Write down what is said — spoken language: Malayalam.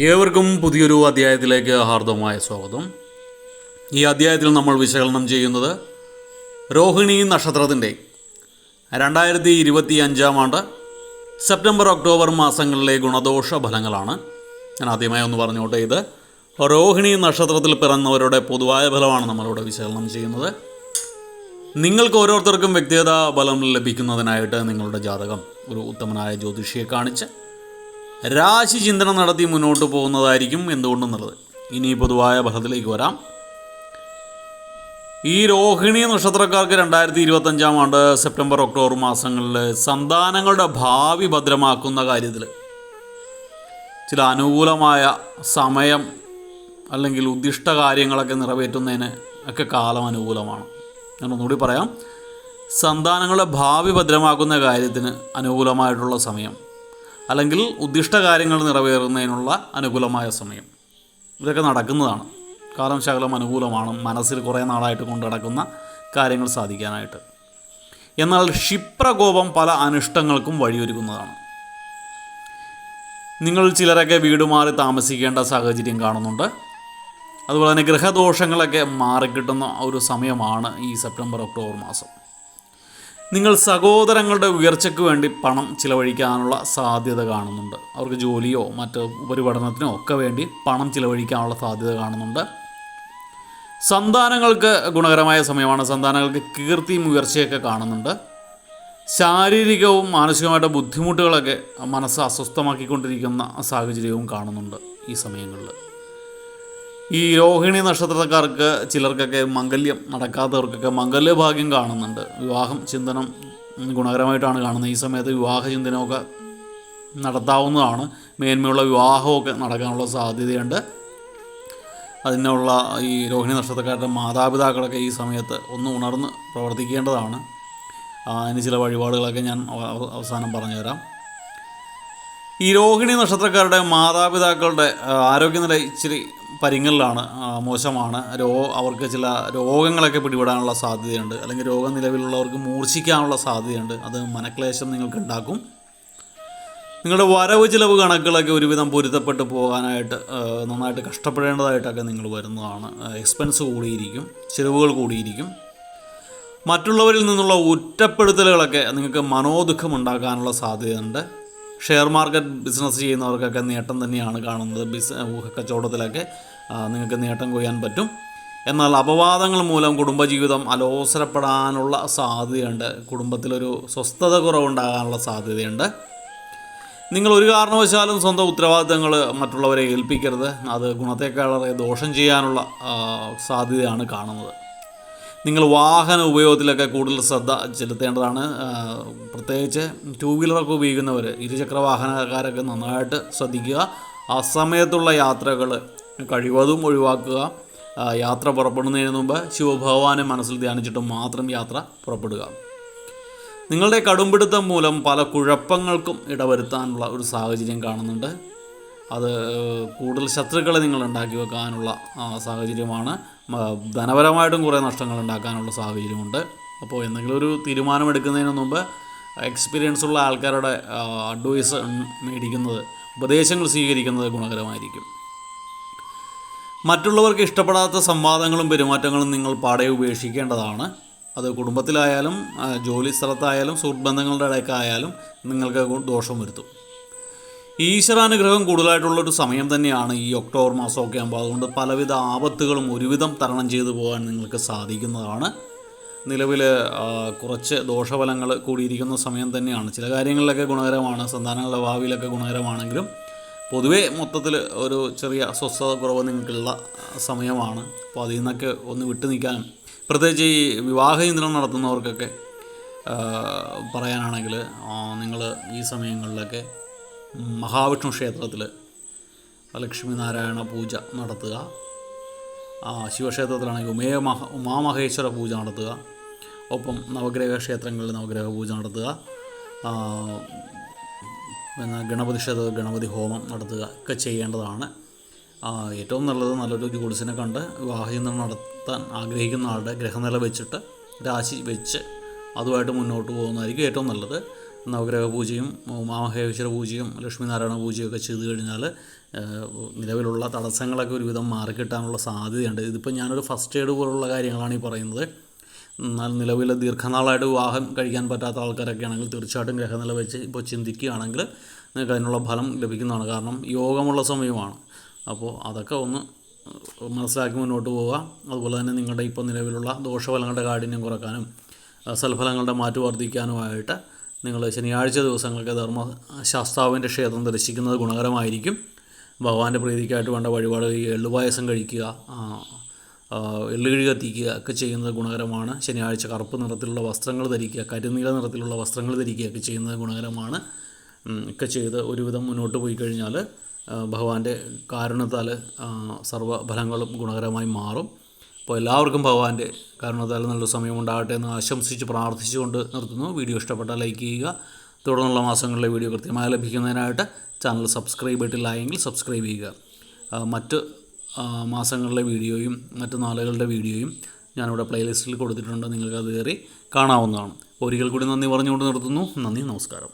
ഏവർക്കും പുതിയൊരു അധ്യായത്തിലേക്ക് ഹാർദവമായ സ്വാഗതം. ഈ അധ്യായത്തിൽ നമ്മൾ വിശകലനം ചെയ്യുന്നത് രോഹിണി നക്ഷത്രത്തിൻ്റെ 2025 സെപ്റ്റംബർ ഒക്ടോബർ മാസങ്ങളിലെ ഗുണദോഷ ഫലങ്ങളാണ്. ഞാൻ ആദ്യമായി ഒന്ന് പറഞ്ഞോട്ടെ, ഇത് രോഹിണി നക്ഷത്രത്തിൽ പിറന്നവരുടെ പൊതുവായ ഫലമാണ് നമ്മളിവിടെ വിശകലനം ചെയ്യുന്നത്. നിങ്ങൾക്ക് ഓരോരുത്തർക്കും വ്യക്തിഗത ഫലം ലഭിക്കുന്നതിനായിട്ട് നിങ്ങളുടെ ജാതകം ഒരു ഉത്തമനായ ജ്യോതിഷിയെ കാണിച്ച് രാശി ചിന്തനം നടത്തി മുന്നോട്ട് പോകുന്നതായിരിക്കും എന്തുകൊണ്ടെന്നുള്ളത്. ഇനി പൊതുവായ ഫലത്തിലേക്ക് വരാം. ഈ രോഹിണി നക്ഷത്രക്കാർക്ക് 2025 സെപ്റ്റംബർ ഒക്ടോബർ മാസങ്ങളിൽ സന്താനങ്ങളുടെ ഭാവി ഭദ്രമാക്കുന്ന കാര്യത്തിൽ ചില അനുകൂലമായ സമയം അല്ലെങ്കിൽ ഉദ്ദിഷ്ട കാര്യങ്ങളൊക്കെ നിറവേറ്റുന്നതിന് ഒക്കെ കാലം അനുകൂലമാണ്. ഞാൻ ഒന്നുകൂടി പറയാം, സന്താനങ്ങളുടെ ഭാവി ഭദ്രമാക്കുന്ന കാര്യത്തിന് അനുകൂലമായിട്ടുള്ള സമയം അല്ലെങ്കിൽ ഉദ്ദിഷ്ട കാര്യങ്ങൾ നിറവേറുന്നതിനുള്ള അനുകൂലമായ സമയം, ഇതൊക്കെ നടക്കുന്നതാണ്. കാലം ശകലം അനുകൂലമാണ് മനസ്സിൽ കുറേ നാളായിട്ട് കൊണ്ടു നടക്കുന്ന കാര്യങ്ങൾ സാധിക്കാനായിട്ട്. എന്നാൽ ക്ഷിപ്രകോപം പല അനിഷ്ടങ്ങൾക്കും വഴിയൊരുക്കുന്നതാണ്. നിങ്ങൾ ചിലരൊക്കെ വീട് മാറി താമസിക്കേണ്ട സാഹചര്യം കാണുന്നുണ്ട്. അതുപോലെ തന്നെ ഗൃഹദോഷങ്ങളൊക്കെ മാറിക്കിട്ടുന്ന ഒരു സമയമാണ് ഈ സെപ്റ്റംബർ ഒക്ടോബർ മാസം. നിങ്ങൾ സഹോദരങ്ങളുടെ ഉയർച്ചയ്ക്ക് വേണ്ടി പണം ചിലവഴിക്കാനുള്ള സാധ്യത കാണുന്നുണ്ട്. അവർക്ക് ജോലിയോ മറ്റ് ഉപരിപഠനത്തിനോ ഒക്കെ വേണ്ടി പണം ചിലവഴിക്കാനുള്ള സാധ്യത കാണുന്നുണ്ട്. സന്താനങ്ങൾക്ക് ഗുണകരമായ സമയമാണ്. സന്താനങ്ങൾക്ക് കീർത്തിയും ഉയർച്ചയൊക്കെ കാണുന്നുണ്ട്. ശാരീരികവും മാനസികമായിട്ട് ബുദ്ധിമുട്ടുകളൊക്കെ മനസ്സ് അസ്വസ്ഥമാക്കിക്കൊണ്ടിരിക്കുന്ന സാഹചര്യവും കാണുന്നുണ്ട് ഈ സമയങ്ങളിൽ. ഈ രോഹിണി നക്ഷത്രക്കാർക്ക് ചിലർക്കൊക്കെ മംഗല്യം നടക്കാത്തവർക്കൊക്കെ മംഗല്യഭാഗ്യം കാണുന്നുണ്ട്. വിവാഹം ചിന്തനം ഗുണകരമായിട്ടാണ് കാണുന്നത്. ഈ സമയത്ത് വിവാഹ ചിന്തനമൊക്കെ നടത്താവുന്നതാണ്. മേന്മയുള്ള വിവാഹമൊക്കെ നടക്കാനുള്ള സാധ്യതയുണ്ട്. അതിനുള്ള ഈ രോഹിണി നക്ഷത്രക്കാരുടെ മാതാപിതാക്കളൊക്കെ ഈ സമയത്ത് ഒന്ന് ഉണർന്ന് പ്രവർത്തിക്കേണ്ടതാണ്. അതിന് ചില വഴിപാടുകളൊക്കെ ഞാൻ അവസാനം പറഞ്ഞുതരാം. ഈ രോഹിണി നക്ഷത്രക്കാരുടെ മാതാപിതാക്കളുടെ ആരോഗ്യനില ഇച്ചിരി പരിങ്ങലിലാണ്, മോശമാണ്. അവർക്ക് ചില രോഗങ്ങളൊക്കെ പിടിപെടാനുള്ള സാധ്യതയുണ്ട്. അല്ലെങ്കിൽ രോഗനിലവിലുള്ളവർക്ക് മൂർച്ഛിക്കാനുള്ള സാധ്യതയുണ്ട്. അത് മനക്ലേശം നിങ്ങൾക്ക് ഉണ്ടാക്കും. നിങ്ങളുടെ വരവ് ചിലവ് കണക്കുകളൊക്കെ ഒരുവിധം പൊരുത്തപ്പെട്ട് പോകാനായിട്ട് നന്നായിട്ട് കഷ്ടപ്പെടേണ്ടതായിട്ടൊക്കെ നിങ്ങൾ വരുന്നതാണ്. എക്സ്പെൻസ് കൂടിയിരിക്കും, ചിലവുകൾ കൂടിയിരിക്കും. മറ്റുള്ളവരിൽ നിന്നുള്ള ഒറ്റപ്പെടുത്തലുകളൊക്കെ നിങ്ങൾക്ക് മനോദുഃഖം ഉണ്ടാക്കാനുള്ള സാധ്യതയുണ്ട്. ഷെയർ മാർക്കറ്റ് ബിസിനസ് ചെയ്യുന്നവർക്കൊക്കെ നേട്ടം തന്നെയാണ് കാണുന്നത്. കച്ചവടത്തിലൊക്കെ നിങ്ങൾക്ക് നേട്ടം കൊയ്യാൻ പറ്റും. എന്നാൽ അപവാദങ്ങൾ മൂലം കുടുംബജീവിതം അലോസരപ്പെടാനുള്ള സാധ്യതയുണ്ട്. കുടുംബത്തിലൊരു സ്വസ്ഥത കുറവുണ്ടാകാനുള്ള സാധ്യതയുണ്ട്. നിങ്ങൾ ഒരു കാരണവശാലും സ്വന്തം ഉത്തരവാദിത്തങ്ങൾ മറ്റുള്ളവരെ ഏൽപ്പിക്കരുത്. അത് ഗുണത്തേക്കാളേറെ ദോഷം ചെയ്യാനുള്ള സാധ്യതയാണ് കാണുന്നത്. നിങ്ങൾ വാഹന ഉപയോഗത്തിലൊക്കെ കൂടുതൽ ശ്രദ്ധ ചെലുത്തേണ്ടതാണ്. പ്രത്യേകിച്ച് ടൂ വീലറൊക്കെ ഉപയോഗിക്കുന്നവർ, ഇരുചക്ര വാഹനക്കാരൊക്കെ നന്നായിട്ട് ശ്രദ്ധിക്കുക. അസമയത്തുള്ള യാത്രകൾ കഴിവതും ഒഴിവാക്കുക. യാത്ര പുറപ്പെടുന്നതിന് മുമ്പ് ശിവഭഗവാനെ മനസ്സിൽ ധ്യാനിച്ചിട്ട് മാത്രം യാത്ര പുറപ്പെടുക. നിങ്ങളുടെ കടുംപിടുത്തം മൂലം പല കുഴപ്പങ്ങൾക്കും ഇടവരുത്താനുള്ള ഒരു സാഹചര്യം കാണുന്നുണ്ട്. അത് കൂടുതൽ ശത്രുക്കളെ നിങ്ങൾ ഉണ്ടാക്കി വെക്കാനുള്ള സാഹചര്യമാണ്. ധനപരമായിട്ടും കുറേ നഷ്ടങ്ങൾ ഉണ്ടാക്കാനുള്ള സാഹചര്യമുണ്ട്. അപ്പോൾ എന്തെങ്കിലും ഒരു തീരുമാനമെടുക്കുന്നതിന് മുമ്പ് എക്സ്പീരിയൻസ് ഉള്ള ആൾക്കാരുടെ അഡ്വൈസ് മേടിക്കുന്നത്, ഉപദേശങ്ങൾ സ്വീകരിക്കുന്നത് ഗുണകരമായിരിക്കും. മറ്റുള്ളവർക്ക് ഇഷ്ടപ്പെടാത്ത സംവാദങ്ങളും പെരുമാറ്റങ്ങളും നിങ്ങൾ പാടെ ഉപേക്ഷിക്കേണ്ടതാണ്. അത് കുടുംബത്തിലായാലും ജോലി സ്ഥലത്തായാലും സുഹൃത്ത് ബന്ധങ്ങളുടെ ഇടയ്ക്കായാലും നിങ്ങൾക്ക് ദോഷം വരുത്തും. ഈശ്വരാനുഗ്രഹം കൂടുതലായിട്ടുള്ളൊരു സമയം തന്നെയാണ് ഈ ഒക്ടോബർ മാസമൊക്കെ ആകുമ്പോൾ. അതുകൊണ്ട് പലവിധ ആപത്തുകളും ഒരുവിധം തരണം ചെയ്തു പോകാൻ നിങ്ങൾക്ക് സാധിക്കുന്നതാണ്. നിലവിൽ കുറച്ച് ദോഷഫലങ്ങൾ കൂടിയിരിക്കുന്ന സമയം തന്നെയാണ്. ചില കാര്യങ്ങളിലൊക്കെ ഗുണകരമാണ്, സന്താനങ്ങളുടെ ഭാവിയിലൊക്കെ ഗുണകരമാണെങ്കിലും പൊതുവേ മൊത്തത്തിൽ ഒരു ചെറിയ സ്വസ്ഥത കുറവ് നിങ്ങൾക്കുള്ള സമയമാണ്. അപ്പോൾ അതിൽ നിന്നൊക്കെ ഒന്ന് വിട്ടു നിൽക്കാനും, പ്രത്യേകിച്ച് ഈ വിവാഹ ചിന്തനം നടത്തുന്നവർക്കൊക്കെ പറയാനാണെങ്കിൽ നിങ്ങൾ ഈ സമയങ്ങളിലൊക്കെ മഹാവിഷ്ണു ക്ഷേത്രത്തിൽ ലക്ഷ്മി നാരായണ പൂജ നടത്തുക. ശിവക്ഷേത്രത്തിലാണെങ്കിൽ ഉമാമഹേശ്വര പൂജ നടത്തുക. ഒപ്പം നവഗ്രഹ ക്ഷേത്രങ്ങളിൽ നവഗ്രഹ പൂജ നടത്തുക. പിന്നെ ഗണപതി ക്ഷേത്രത്തിൽ ഗണപതി ഹോമം നടത്തുക ഒക്കെ ചെയ്യേണ്ടതാണ്. ഏറ്റവും നല്ലത് നല്ലൊരു ജ്യോത്സ്യനെ കണ്ട് വിവാഹചിന്തനം നടത്താൻ ആഗ്രഹിക്കുന്ന ആളുടെ ഗ്രഹനില വെച്ചിട്ട് രാശി വെച്ച് അതുമായിട്ട് മുന്നോട്ട് പോകുന്നതായിരിക്കും ഏറ്റവും നല്ലത്. നവഗ്രഹ പൂജയും മഹാമഹേശ്വര പൂജയും ലക്ഷ്മീനാരായണ പൂജയൊക്കെ ചെയ്തു കഴിഞ്ഞാൽ നിലവിലുള്ള തടസ്സങ്ങളൊക്കെ ഒരുവിധം മാറിക്കിട്ടാനുള്ള സാധ്യതയുണ്ട്. ഇതിപ്പോൾ ഞാനൊരു ഫസ്റ്റ് എയ്ഡ് പോലുള്ള കാര്യങ്ങളാണ് ഈ പറയുന്നത്. എന്നാൽ നിലവിൽ ദീർഘനാളായിട്ട് വിവാഹം കഴിക്കാൻ പറ്റാത്ത ആൾക്കാരൊക്കെ ആണെങ്കിൽ തീർച്ചയായിട്ടും ഗ്രഹനില വെച്ച് ഇപ്പോൾ ചിന്തിക്കുകയാണെങ്കിൽ നിങ്ങൾക്ക് അതിനുള്ള ഫലം ലഭിക്കുന്നതാണ്. കാരണം യോഗമുള്ള സമയമാണ്. അപ്പോൾ അതൊക്കെ ഒന്ന് മനസ്സിലാക്കി മുന്നോട്ട് പോവുക. അതുപോലെ തന്നെ നിങ്ങളുടെ ഇപ്പോൾ നിലവിലുള്ള ദോഷഫലങ്ങളുടെ കാഠിന്യം കുറക്കാനും സൽഫലങ്ങളുടെ മാറ്റം വർദ്ധിക്കാനുമായിട്ട് നിങ്ങൾ ശനിയാഴ്ച ദിവസങ്ങൾക്ക് ധർമ്മശാസ്താവിൻ്റെ ക്ഷേത്രം ദർശിക്കുന്നത് ഗുണകരമായിരിക്കും. ഭഗവാന്റെ പ്രീതിക്കായിട്ട് വേണ്ട വഴിപാടുകൾ ഈ എള്ളുപായസം കഴിക്കുക, എള്ളുകിഴി കത്തിക്കുക ഒക്കെ ചെയ്യുന്നത് ഗുണകരമാണ്. ശനിയാഴ്ച കറുപ്പ് നിറത്തിലുള്ള വസ്ത്രങ്ങൾ ധരിക്കുക, കരിനീല നിറത്തിലുള്ള വസ്ത്രങ്ങൾ ധരിക്കുകയൊക്കെ ചെയ്യുന്നത് ഗുണകരമാണ്. ഒക്കെ ചെയ്ത് ഒരുവിധം മുന്നോട്ട് പോയി കഴിഞ്ഞാൽ ഭഗവാന്റെ കാരുണ്യത്താൽ സർവ്വഫലങ്ങളും ഗുണകരമായി മാറും. അപ്പോൾ എല്ലാവർക്കും ഭഗവാന്റെ കാരുണ്യത്താൽ നല്ലൊരു സമയമുണ്ടാകട്ടെ എന്ന് ആശംസിച്ച് പ്രാർത്ഥിച്ചുകൊണ്ട് നിർത്തുന്നു. വീഡിയോ ഇഷ്ടപ്പെട്ടാൽ ലൈക്ക് ചെയ്യുക. തുടർന്നുള്ള മാസങ്ങളിലെ വീഡിയോ കൃത്യമായി ലഭിക്കുന്നതിനായിട്ട് ചാനൽ സബ്സ്ക്രൈബ് ചെയ്തിട്ടില്ല എങ്കിൽ സബ്സ്ക്രൈബ് ചെയ്യുക. മറ്റ് മാസങ്ങളിലെ വീഡിയോയും മറ്റ് നാളുകളുടെ വീഡിയോയും ഞാനിവിടെ പ്ലേലിസ്റ്റിൽ കൊടുത്തിട്ടുണ്ട്. നിങ്ങൾക്കത് കയറി കാണാവുന്നതാണ്. ഒരിക്കൽ കൂടി നന്ദി പറഞ്ഞുകൊണ്ട് നിർത്തുന്നു. നന്ദി, നമസ്കാരം.